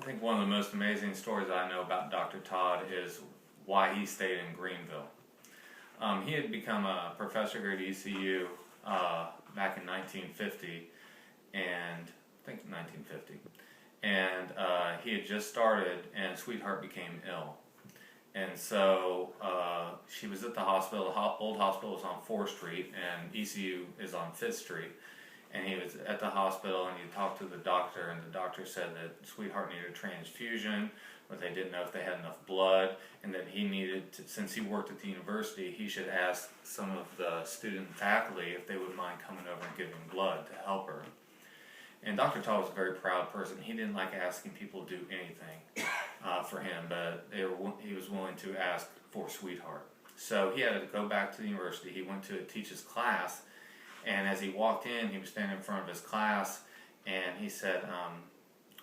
think one of the most amazing stories I know about Dr. Todd is why he stayed in Greenville. He had become a professor here at ECU back in 1950, and I think 1950, and he had just started, and Sweetheart became ill. And so she was at the hospital. The old hospital was on 4th Street, and ECU is on 5th Street. And he was at the hospital, and he talked to the doctor, and the doctor said that Sweetheart needed a transfusion, but they didn't know if they had enough blood, and that he needed to, since he worked at the university, he should ask some of the student faculty if they would mind coming over and giving blood to help her. And Dr. Todd was a very proud person. He didn't like asking people to do anything for him, but he was willing to ask for Sweetheart. So he had to go back to the university. He went to teach his class, and as he walked in, he was standing in front of his class, and he said,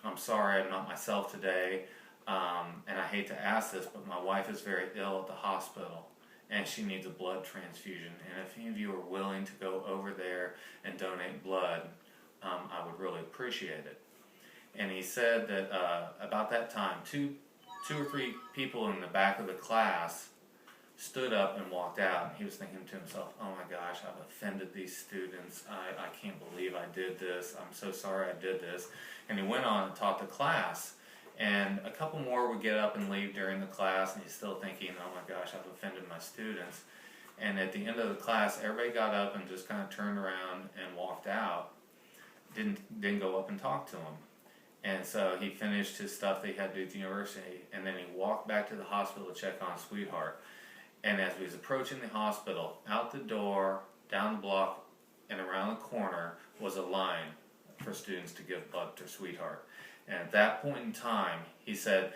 I'm sorry, I'm not myself today, and I hate to ask this, but my wife is very ill at the hospital, and she needs a blood transfusion, and if any of you are willing to go over there and donate blood, I would really appreciate it. And he said that about that time, two or three people in the back of the class stood up and walked out, and he was thinking to himself, oh my gosh, I've offended these students. I can't believe I did this. I'm so sorry I did this. And he went on and taught the class. And a couple more would get up and leave during the class, and he's still thinking, oh my gosh, I've offended my students. And at the end of the class, everybody got up and just kind of turned around and walked out. Didn't go up and talk to him. And so he finished his stuff that he had to do at the university, and then he walked back to the hospital to check on Sweetheart. And as he was approaching the hospital, out the door, down the block, and around the corner was a line for students to give blood to Sweetheart. And at that point in time, he said,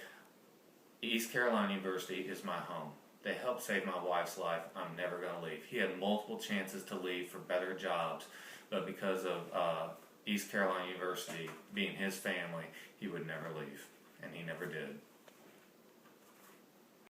East Carolina University is my home. They helped save my wife's life. I'm never going to leave. He had multiple chances to leave for better jobs, but because of East Carolina University being his family, he would never leave, and he never did.